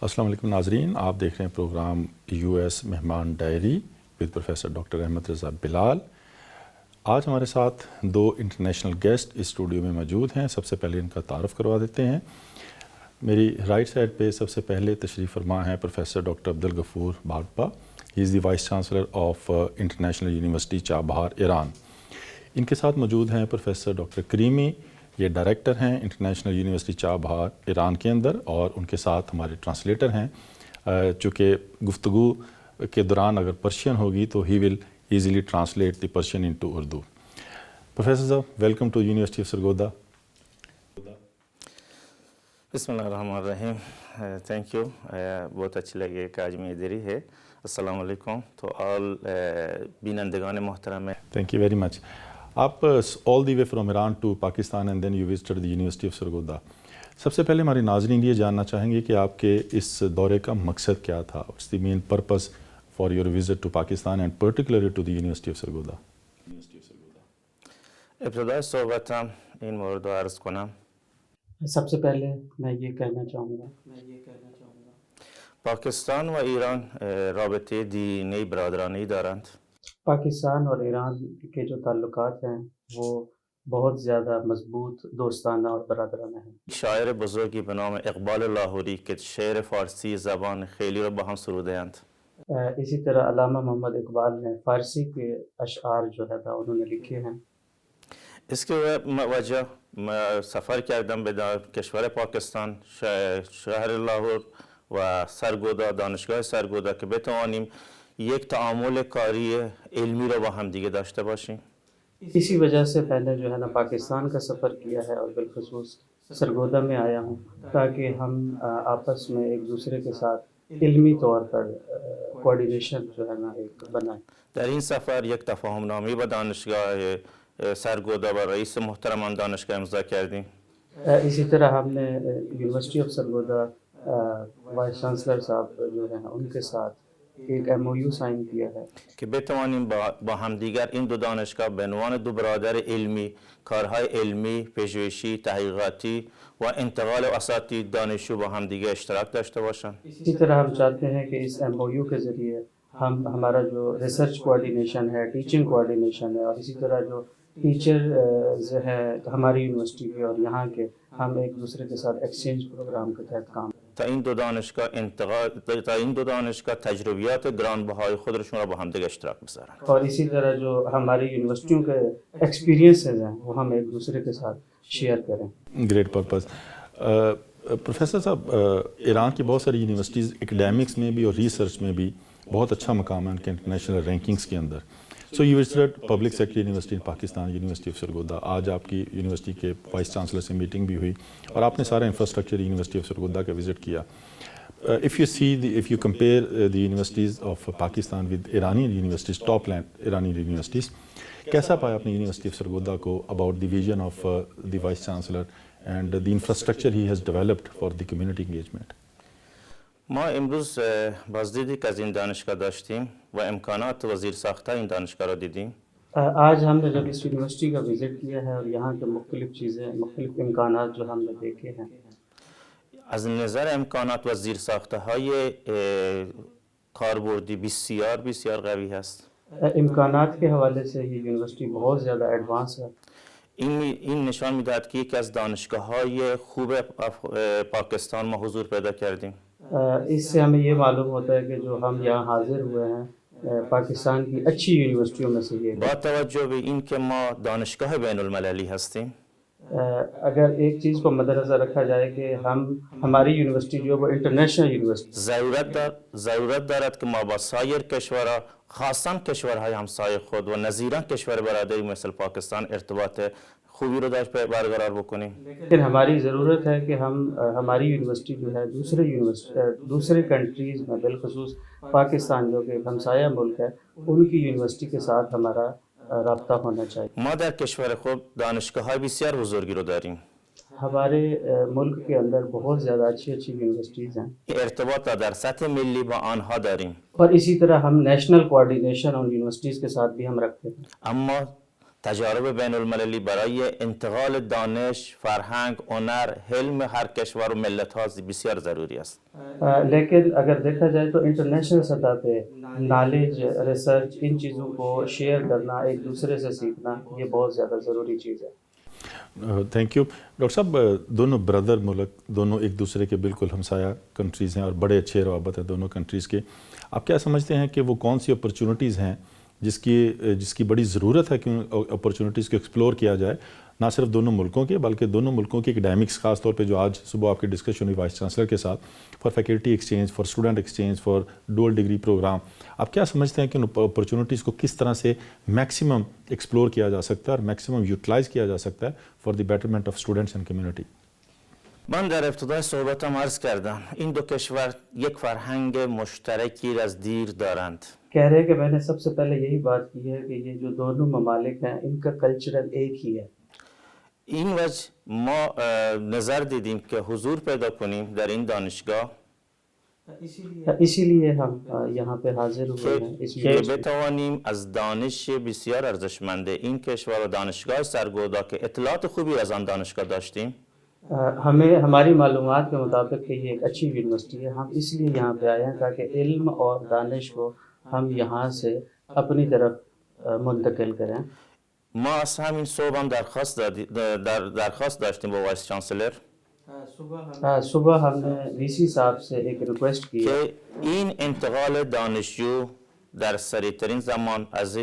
السلام علیکم ناظرین، آپ دیکھ رہے ہیں پروگرام یو ایس مہمان diary with professor doctor Ahmad Raza Bilal. آج ہمارے ساتھ دو انٹرنیشنل گیسٹ اس اسٹوڈیو میں موجود ہیں۔ سب سے پہلے ان کا تعارف کروا دیتے ہیں۔ میری رائٹ سائڈ پہ سب سے پہلے تشریف فرما ہے professor doctor Abdulghafoor Bhatpa. He is the vice chancellor of international university Chabahar, Iran. ان کے ساتھ موجود ہیں پروفیسر ڈاکٹر کریمی، یہ ڈائریکٹر ہیں انٹرنیشنل یونیورسٹی چابہار ایران کے اندر، اور ان کے ساتھ ہمارے ٹرانسلیٹر ہیں۔ چونکہ گفتگو کے دوران اگر پرشین ہوگی تو he will easily translate the Persian into Urdu. Professor صاحب، welcome to university of Sargodha. بسم اللہ الرحمن الرحیم۔ تھینک یو، بہت اچھی لگی کہ آج میں ادھر ہی ہے۔ السلام علیکم تو آل بینندگان محترم ہے۔ Thank you very much. آپ all the way from Iran to Pakistan and then you visited the university of Sargodha. سب سے پہلے ہمارے ناظرین یہ جاننا چاہیں گے کہ آپ کے اس دورے کا مقصد کیا تھا؟ What's the main purpose for your visit to Pakistan and particularly to the university of Sargodha? ابتداء صحبتم این مورد رو عرض کنم۔ سب سے پہلے میں یہ کہنا چاہوں گا پاکستان و ایران رابطه دینی برادرانه‌ای دارند. پاکستان اور ایران کے جو تعلقات ہیں وہ بہت زیادہ مضبوط، دوستانہ اور برادرانہ ہیں۔ شاعر بزرگی به نام اقبال لاهوری که شعر فارسی زبان خیلی رو با هم سروده‌اند. اسی طرح علامہ محمد اقبال نے فارسی کے اشعار جو ہے انہوں نے لکھے ہیں۔ اس کے وجہ میں سفر کردم به کشور پاکستان، شهر لاهور و سرگودا، دانشگاه سرگودا، که بتوانیم یک تعامل کاری علمی رو با هم دیگه داشته باشیم۔ اسی وجہ سے پہلے جو ہے نا پاکستان کا سفر کیا ہے اور بالخصوص سرگودا میں آیا ہوں تاکہ ہم آپس میں ایک دوسرے کے ساتھ علمی طور پر کوارڈینیشن جو ہے نا ایک بنائیں۔ در این سفر یک تفاهم نامه با دانشگاه سرگودا و رئیس محترم آن دانشگاه امضا کردیم۔ اسی طرح ہم نے university of Sargodha vice chancellor صاحب جو ہیں ان کے ساتھ ایک MOU سائن کیا ہے که بتوانیم با همدیگر این دو دانشگاه به عنوان دو برادر علمی کارهای علمی، پژوهشی، تحقیقاتی و انتقال اساتید دانشجو با همدیگه اشتراک داشته باشند. اسی طرح ہم چاہتے ہیں کہ اس MOU کے ذریعے ہمارا جو ریسرچ کوارڈینیشن ہے، ٹیچنگ کوارڈینیشن ہے، اور اسی طرح جو ٹیچر ہے ہماری یونیورسٹی کے اور یہاں کے، ہم ایک دوسرے کے ساتھ ایکسچینج پروگرام کے تحت کام تا این دو دانشگاه تجربیات گرانبهای خودشون را با همدیگه اشتراک بذارن. اور اسی طرح جو ہماری یونیورسٹیوں کے ایکسپیرینسز ہیں وہ ہم ایک دوسرے کے ساتھ شیئر کریں۔ Great purpose. پروفیسر صاحب، ایران کی بہت ساری یونیورسٹیز اکیڈیمکس میں بھی اور ریسرچ میں بھی بہت اچھا مقام ہے ان کے انٹرنیشنل رینکنگس کے اندر۔ So you visited public sector university in Pakistan, university of Sargodha. آج آپ کی یونیورسٹی کے وائس چانسلر سے میٹنگ بھی ہوئی اور آپ نے سارا انفراسٹرکچر یونیورسٹی آف سرگودا کا وزٹ کیا۔ if you compare the universities of Pakistan with Iranian universities, top Iranian universities, کیسا پایا اپنی یونیورسٹی آف سرگودا کو about the vision of the vice chancellor and the infrastructure he has developed for the community engagement؟ ما امروز بازدیدی که is an دانشگاه داشتیم و امکانات وزیر ساخته این دانشگاه را دیدیم. آج ہم نے جب اس یونیورسٹی کا وزٹ کیا ہے اور یہاں کے مختلف چیزیں، مختلف امکانات جو ہم نے دیکھے ہیں، از نظر امکانات و زیر ساخته های کاربردی بسیار بسیار قوی هست. امکانات کے حوالے سے یہ یونیورسٹی بہت زیادہ ایڈوانس ہے۔ این نشان میدهد که یکی از دانشگاه‌های خوب پاکستان ما حضور پیدا کردیم. اس سے ہمیں یہ معلوم ہوتا ہے کہ جو ہم یہاں حاضر ہوئے ہیں پاکستان کی اچھی یونیورسٹیوں میں سے یہ با توجه به این که ما دانشگاه بین المللی هستیم، اگر ایک چیز کو مد نظر رکھا جائے کہ ہماری یونیورسٹی جو وہ انٹرنیشنل یونیورسٹی ضرورت دارد که ما با سایر کشورها، خاصا کشورهای همسایه خود و نظیرا کشور برادری مثل پاکستان ارتباط خوبی رو داشت برقرار بکنیم. لیکن ہماری ضرورت ہے کہ ہماری یونیورسٹی جو ہے دوسرے کنٹریز میں، بالخصوص پاکستان جو کہ ہمسایہ ملک ہے، ان کی یونیورسٹی کے ساتھ ہمارا رابطہ ہونا چاہیے۔ ما در کشور خود دانشگاه‌های بسیار بزرگی رو داریم. ہمارے ملک کے اندر بہت زیادہ اچھی یونیورسٹیز ہیں، ارتباط در سطح ملی با آنها داریم. اور اسی طرح ہم نیشنل کوارڈینیشن اور یونیورسٹیز کے ساتھ بھی ہم رکھتے ہیں۔ اما تجارب بین المللی برای انتقال دانش، فرهنگ، هنر، حلم هر کشور و ملت ها بسیار ضروری است. لیکن اگر دیکھا جائے تو انٹرنیشنل سطح پہ نالج، ریسرچ، ان چیزوں کو شیئر کرنا، ایک دوسرے سے سیکھنا، یہ بہت زیادہ ضروری چیز ہے. تھینک یو ڈاکٹر صاحب. دونوں بردر ملک، دونوں ایک دوسرے کے بالکل ہمسایہ کنٹریز ہیں اور بڑے اچھے روابط ہیں دونوں کنٹریز کے. آپ کیا سمجھتے ہیں کہ وہ کون سی اپرچونٹیز ہیں جس کی بڑی ضرورت ہے کہ اپرچونٹیز کو ایکسپلور کیا جائے، نہ صرف دونوں ملکوں کے بلکہ دونوں ملکوں کے اکیڈیمکس، خاص طور پہ جو آج صبح آپ کی ڈسکشن ہوئی وائس چانسلر کے ساتھ، for faculty exchange, for student exchange, for ڈول ڈگری پروگرام. آپ کیا سمجھتے ہیں کہ ان اپرچونٹیز کو کس طرح سے میکسیمم ایکسپلور کیا جا سکتا ہے اور میکسیمم یوٹیلائز کیا جا سکتا ہے for the betterment of students and community? من در ابتدای صحبتم عرض کردم این دو کشور یک فرهنگ مشترکی از دیر دارند. کہہ رہے کہ میں نے سب سے پہلے یہی بات کی ہے کہ یہ جو دونوں ممالک ہیں ان کا کلچرل ایک ہی ہے. این وجه ما نظر دیدیم که حضور پیدا کنیم در این دانشگاه اسی لیے ہم یہاں پہ حاضر ہوئے ہیں اس که بتوانیم از دانش بسیار ارزشمند این کشور و دانشگاه سرگودا که اطلاعات خوبی از آن دانشگاه داشتیم، ہمیں ہماری معلومات کے مطابق کہ یہ ایک اچھی یونیورسٹی ہے، ہم اس لیے یہاں پہ آئے ہیں تاکہ علم اور دانش کو ہم یہاں سے اپنی طرف منتقل کریں. ما از همین صبح هم درخواست داشتیم با وایس چانسلر صبح ہم نے وی سی صاحب سے ایک ریکویسٹ کی ہے که این انتقال دانشجو در سریعترین زمان از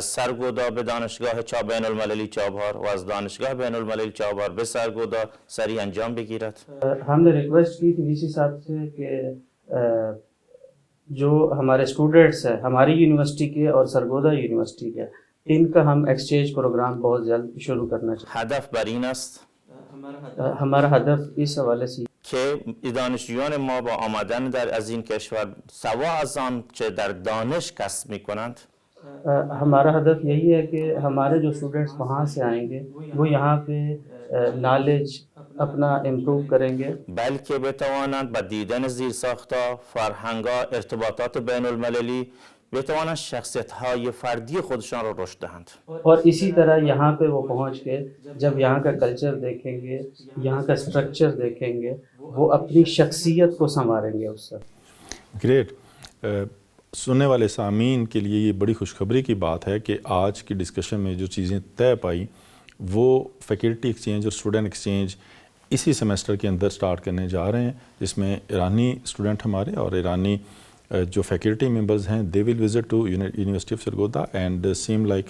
سرگودا به دانشگاه بین المللی چابهار و از دانشگاه بین المللی چابهار به سرگودا سریع انجام بگیرد. ہم نے ریکویسٹ کی تھی وی سی صاحب سے کہ جو ہمارے اسٹوڈنٹس ہیں ہماری یونیورسٹی کے اور سرگودا یونیورسٹی کے، ان کا ہم ایکسچینج پروگرام بہت جلد شروع کرنا چاہتے هدف بر این است ہیں. ہمارا ہدف اس حوالے سے که دانشجویان ما با آمدن از این کشور سوا از آن چه در دانش کسب میکنند، ہمارا ہدف یہی ہے کہ ہمارے جو اسٹوڈنٹس وہاں سے آئیں گے وہ یہاں پہ نالج اپنا امپروو کریں گے، بلکه بتوانند با دیدن زیرساختها، فرهنگ‌ها، ارتباطات بین المللی بتوانند شخصیت‌های فردی خودشان را رشد دهند. اور اسی طرح یہاں پہ وہ پہنچ کے جب یہاں کا کلچر دیکھیں گے، یہاں کا اسٹرکچر دیکھیں گے، وہ اپنی شخصیت کو سنواریں گے اس سے. گریٹ. سننے والے سامعین کے لیے یہ بڑی خوشخبری کی بات ہے کہ آج کی ڈسکشن میں جو چیزیں طے پائیں وہ فیکلٹی ایکسچینج اور اسٹوڈنٹ ایکسچینج اسی سیمسٹر کے اندر سٹارٹ کرنے جا رہے ہیں، جس میں ایرانی اسٹوڈنٹ ہمارے اور ایرانی جو فیکلٹی ممبرز ہیں they will visit to university of Sargodha and same like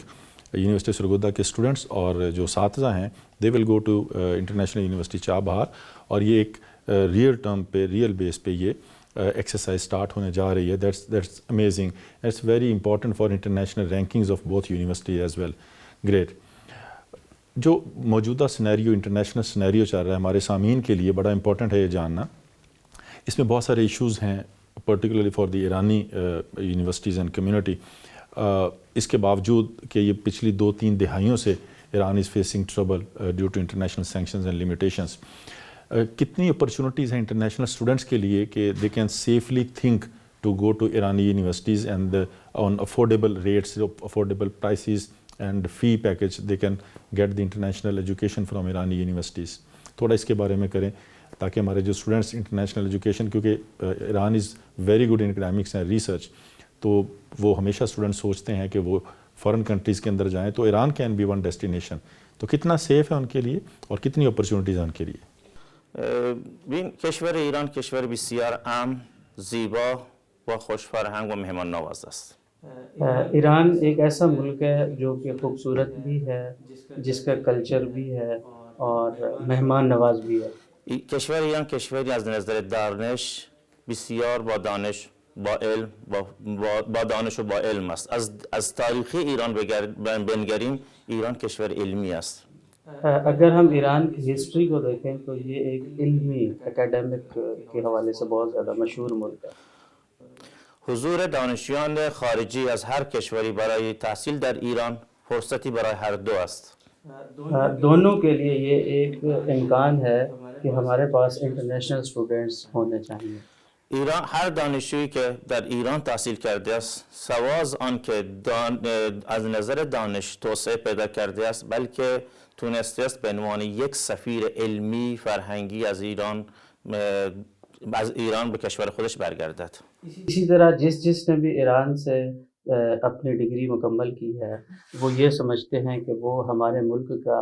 university of Sargodha کے اسٹوڈنٹس اور جو اساتذہ ہیں they will go to international university Chabahar. اور یہ ایک ریئل ٹرم پہ، ریئل بیس پہ یہ ایکسرسائز سٹارٹ ہونے جا رہی ہے. That's amazing. It's very important for international rankings of both university as well. Great. جو موجودہ سینیریو، انٹرنیشنل سینیریو چل رہا ہے ہمارے سامعین کے لیے بڑا امپورٹنٹ ہے یہ جاننا. اس میں بہت سارے ایشوز ہیں پرٹیکولرلی فار دی ایرانی یونیورسٹیز اینڈ کمیونٹی. اس کے باوجود کہ یہ پچھلی 2-3 دہائیوں سے Iran is facing trouble due to international sanctions and limitations. کتنی اپرچونٹیز ہیں انٹرنیشنل اسٹوڈنٹس کے لیے کہ they can safely think to go to Irani universities and on affordable rates, affordable prices and fee package they can get the international education from Irani universities. تھوڑا اس کے بارے میں کریں تاکہ ہمارے جو اسٹوڈنٹس انٹرنیشنل ایجوکیشن، کیونکہ Iran is very good in academics and research, تو وہ ہمیشہ اسٹوڈنٹ سوچتے ہیں کہ وہ فارن کنٹریز کے اندر جائیں تو Iran can be one destination. تو کتنا سیف ہے ان کے لیے اور کتنی اپرچونٹیز ہیں ان کے لیے؟ ببین کشور ایران کشور بسیار امن، زیبا و خوش فرهنگ و مهمان نواز است. ایران ایک ایسا ملک ہے جو کہ خوبصورت بھی ہے، جس کا کلچر بھی ہے اور مہمان نواز بھی ہے. کشور ایران کشوری از نظر دانش بسیار با دانش، با علم، با دانش و با علم است. از تاریخ ایران بنگریم ایران کشور علمی است. اگر ہم ایران کی ہسٹری کو دیکھیں تو یہ ایک علمی اکیڈمک کے حوالے سے بہت زیادہ مشہور ملک ہے. حضور دانشجویان خارجی از هر کشوری برای تحصیل در ایران فرصتی برای هر دو است. دونوں کے لیے یہ ایک امکان ہے کہ ہمارے پاس انٹرنیشنل اسٹوڈنٹس ہونے چاہیے. ایران هر دانشجویی که در ایران تحصیل کرده است سواز آن که از نظر دانش توسعه پیدا کرده است بلکه تونسته است به عنوان یک سفیر علمی فرهنگی از ایران به کشور خودش برگردد. اسی طرح جس نے بھی ایران سے اپنی ڈگری مکمل کی ہے وہ یہ سمجھتے ہیں کہ وہ ہمارے ملک کا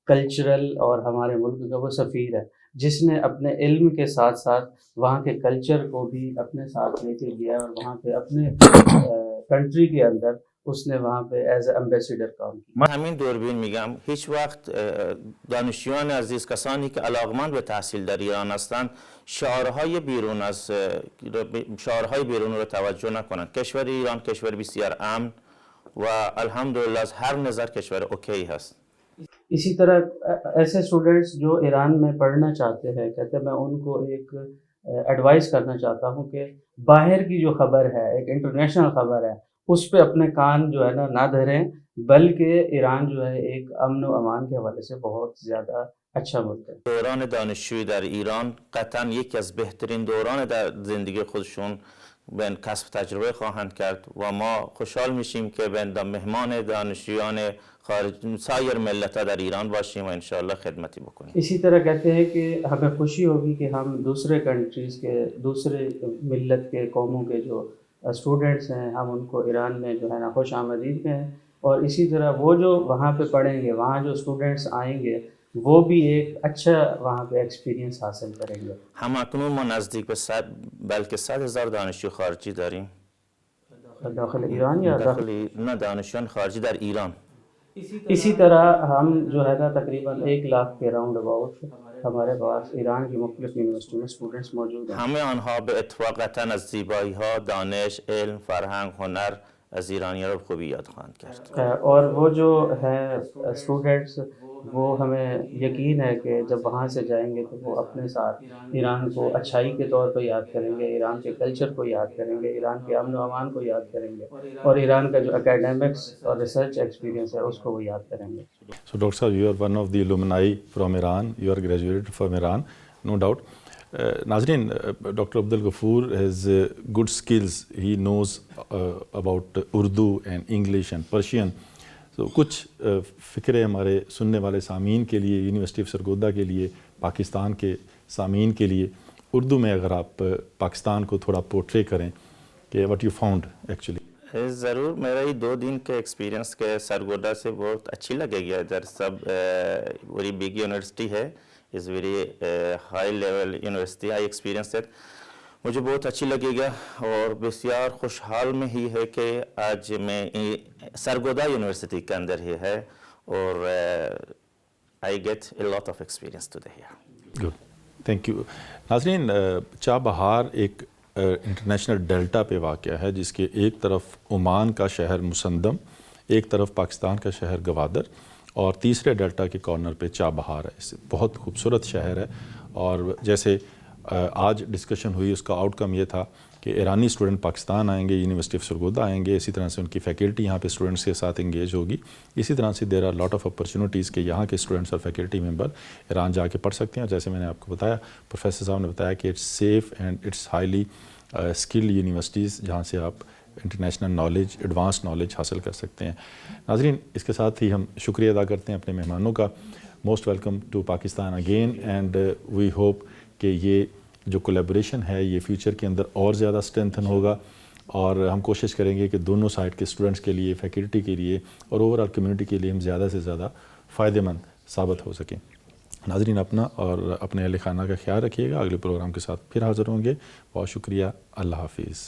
کلچرل اور ہمارے ملک کا وہ سفیر ہے جس نے اپنے علم کے ساتھ ساتھ وہاں کے کلچر کو بھی اپنے ساتھ لے کے گیا اور وہاں پہ اپنے کنٹری کے اندر اس نے وہاں پہ ایز امبیسیڈر کام کیا. من همین دوربین میگم هیچ وقت دانشجویان عزیز کسانی که علاقمند به تحصیل در ایران هستند شعارهای بیرون رو توجه نکنند. کشور ایران کشور بسیار امن و الحمدلله از هر نظر کشور اوکی هست. اسی طرح ایسے اسٹوڈنٹس جو ایران میں پڑھنا چاہتے ہیں کہتے ہیں میں ان کو ایک ایڈوائز کرنا چاہتا ہوں کہ باہر کی جو خبر ہے ایک انٹرنیشنل خبر ہے اس پہ اپنے کان جو ہے نہ دھریں بلکہ ایران جو ہے ایک امن و امان کے حوالے سے بہت زیادہ اچھا ملک ہے. دوران دانشجویی در ایران قطعا یکی از بهترین دوران در زندگی خودشون به کسب تجربه خواهند کرد و ما خوشحال میشیم که به مهمان دانشجویان سایر ملت‌ها در ایران باشیم و انشاءالله خدمتی بکنیم. اسی طرح کہتے ہیں کہ ہمیں خوشی ہوگی کہ ہم دوسرے کنٹریز کے دوسرے ملت کے قوموں کے جو اسٹوڈنٹس ہیں ہم ان کو ایران میں جو ہے نا خوش آمدید کہیں اور اسی طرح وہ جو وہاں پہ پڑھیں گے وہاں جو اسٹوڈنٹس آئیں گے وہ بھی ایک اچھا وہاں پہ ایکسپیرینس حاصل کریں گے. هم اکنون ما نزدیک به 100 بلکه 100,000 دانشجو خارجی داریم. داخل ایران یا نه دانشجویان خارجی در ایران. اسی طرح ہم جو ہے نا تقریباً 1 لاکھ کے راؤنڈ اباؤٹ ہمارے پاس ایران کی مختلف یونیورسٹیوں میں اسٹوڈنٹس موجود ہیں. همه آنها به اتفاق قطعا از زیبایی‌ها، دانش، علم، فرهنگ، هنر از ایرانی‌ها رو خوبی یاد خواهند کرد. اور وہ جو ہیں اسٹوڈنٹس وہ ہمیں یقین ہے کہ جب وہاں سے جائیں گے تو وہ اپنے ساتھ ایران کو اچھائی کے طور پہ یاد کریں گے، ایران کے کلچر کو یاد کریں گے، ایران کے امن و امان کو یاد کریں گے اور ایران کا جو اکیڈمکس اور ریسرچ ایکسپیرینس ہے اس کو وہ یاد کریں گے. So Dr. Sir, you are one of the alumni from Iran. You are graduated from Iran, no doubt. Nazreen, Dr. Abdul Ghafoor has good skills. He knows about Urdu and English and Persian. تو کچھ فکرے ہمارے سننے والے سامعین کے لیے university of Sargodha کے لیے پاکستان کے سامعین کے لیے اردو میں اگر آپ پاکستان کو تھوڑا پورٹرے کریں کہ وٹ یو فاؤنڈ ایکچولی. ضرور میرا یہ 2 دن کے ایکسپیرینس کے سرگودا سے بہت اچھی لگے گی. ادھر سب ویری بگ یونیورسٹی ہے is very high level university. I experience ہے مجھے بہت اچھی لگے گا اور بسیار خوشحال میں ہی ہے کہ آج میں سرگودا یونیورسٹی کے اندر ہی ہے اور I get a lot of experience today here. Good, thank you. ناظرین, چابہار ایک انٹرنیشنل ڈیلٹا پہ واقع ہے جس کے ایک طرف عمان کا شہر مسندم, ایک طرف پاکستان کا شہر گوادر اور تیسرے ڈیلٹا کے کارنر پہ چابہار ہے. بہت خوبصورت شہر ہے اور جیسے آج ڈسکشن ہوئی اس کا آؤٹ کم یہ تھا کہ ایرانی اسٹوڈنٹ پاکستان آئیں گے, یونیورسٹی آف سرگودا آئیں گے, اسی طرح سے ان کی فیکلٹی یہاں پہ اسٹوڈنٹس کے ساتھ انگیج ہوگی. اسی طرح سے there are lot of opportunities کہ یہاں کے اسٹوڈنٹس اور فیکلٹی ممبر ایران جا کے پڑھ سکتے ہیں. جیسے میں نے آپ کو بتایا, پروفیسر صاحب نے بتایا کہ it's safe and it's highly skilled universities جہاں سے آپ انٹرنیشنل نالج, ایڈوانس نالج حاصل کر سکتے ہیں. ناظرین, اس کے ساتھ ہی ہم شکریہ ادا کرتے ہیں اپنے مہمانوں کا. Most welcome to Pakistan again and we hope کہ یہ جو کولیبریشن ہے یہ فیوچر کے اندر اور زیادہ اسٹرینتھن ہوگا اور ہم کوشش کریں گے کہ دونوں سائڈ کے اسٹوڈنٹس کے لیے, فیکلٹی کے لیے اور اوور آل کمیونٹی کے لیے ہم زیادہ سے زیادہ فائدہ مند ثابت ہو سکیں. ناظرین, اپنا اور اپنے اہل خانہ کا خیال رکھیے گا. اگلے پروگرام کے ساتھ پھر حاضر ہوں گے. بہت شکریہ. اللہ حافظ.